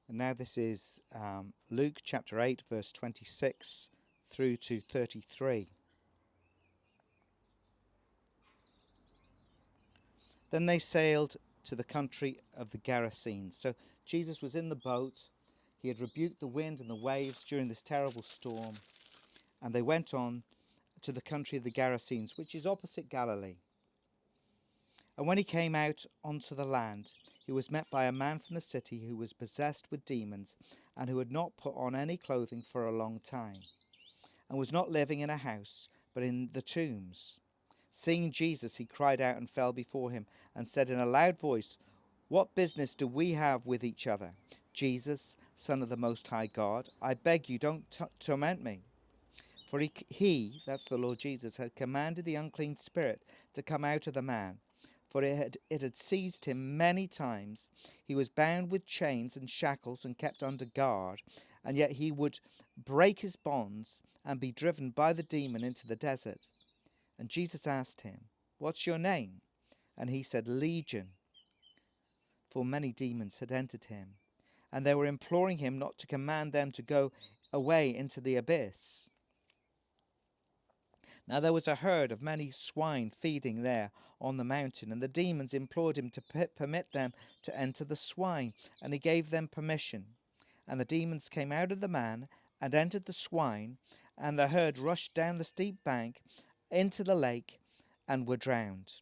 And now this is Luke chapter 8, verse 26 through to 33. Then they sailed to the country of the Gerasenes. So Jesus was in the boat. He had rebuked the wind and the waves during this terrible storm. And they went on to the country of the Gerasenes, which is opposite Galilee. And when he came out onto the land, he was met by a man from the city who was possessed with demons and who had not put on any clothing for a long time, and was not living in a house, but in the tombs. Seeing Jesus, he cried out and fell before him, and said in a loud voice, "What business do we have with each other? Jesus, Son of the Most High God, I beg you, don't torment me." For he, that's the Lord Jesus, had commanded the unclean spirit to come out of the man. For it had seized him many times. He was bound with chains and shackles and kept under guard, and yet he would break his bonds and be driven by the demon into the desert. And Jesus asked him, "What's your name?" And he said, "Legion," for many demons had entered him, and they were imploring him not to command them to go away into the abyss. Now there was a herd of many swine feeding there on the mountain, and the demons implored him to permit them to enter the swine, and he gave them permission. And the demons came out of the man and entered the swine, and the herd rushed down the steep bank into the lake and were drowned.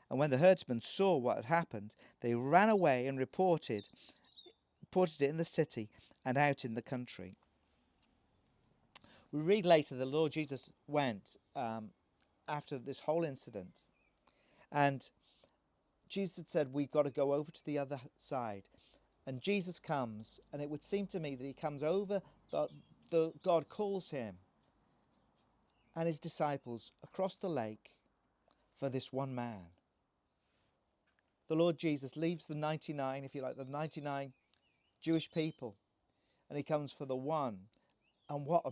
And when the herdsmen saw what had happened, they ran away and reported it in the city and out in the country. We read later the Lord Jesus went after this whole incident, and Jesus had said, "We've got to go over to the other side." And Jesus comes, and it would seem to me that he comes over, God calls him and his disciples across the lake for this one man. The Lord Jesus leaves the 99, if you like, the 99 Jewish people, and he comes for the one. And what a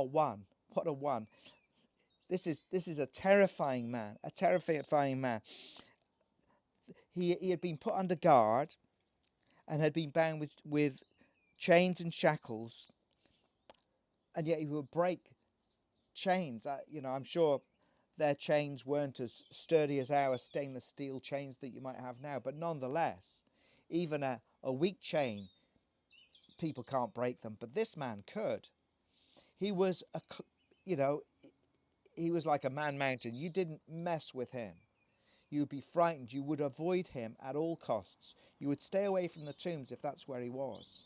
one! What a one! This is a terrifying man, a terrifying man. He had been put under guard and had been bound with chains and shackles, and yet he would break chains. I'm sure their chains weren't as sturdy as our stainless steel chains that you might have now, but nonetheless, even a weak chain, people can't break them, but this man could. He was he was like a man mountain. You didn't mess with him. You would be frightened. You would avoid him at all costs. You would stay away from the tombs if that's where he was.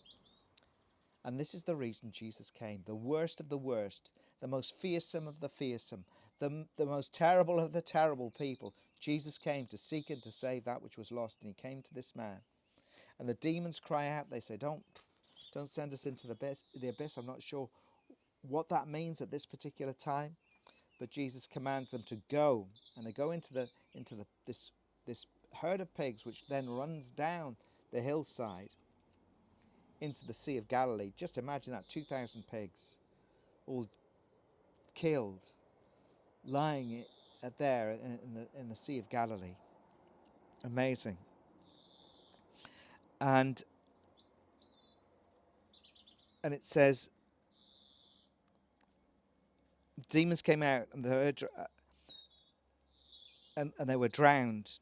And this is the reason Jesus came, the worst of the worst, the most fearsome of the fearsome, the most terrible of the terrible people. Jesus came to seek and to save that which was lost, and he came to this man. And the demons cry out. They say, don't send us into the abyss. I'm not sure what that means at this particular time, but Jesus commands them to go, and they go into this herd of pigs, which then runs down the hillside into the Sea of Galilee. Just imagine that, 2,000 pigs, all killed, lying there in the Sea of Galilee. Amazing. And it says, demons came out, and and they were drowned.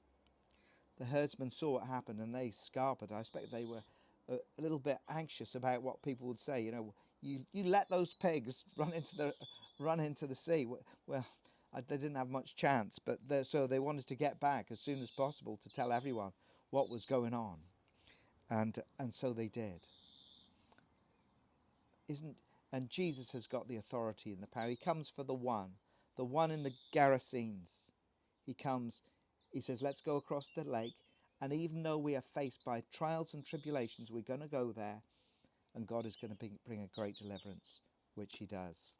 The herdsmen saw what happened, and they scarpered. I expect they were a little bit anxious about what people would say. You let those pigs run into the sea. Well, they didn't have much chance, but so they wanted to get back as soon as possible to tell everyone what was going on, and so they did. And Jesus has got the authority and the power. He comes for the one in the Gerasenes. He comes. He says, "Let's go across the lake." And even though we are faced by trials and tribulations, we're going to go there, and God is going to bring a great deliverance, which he does.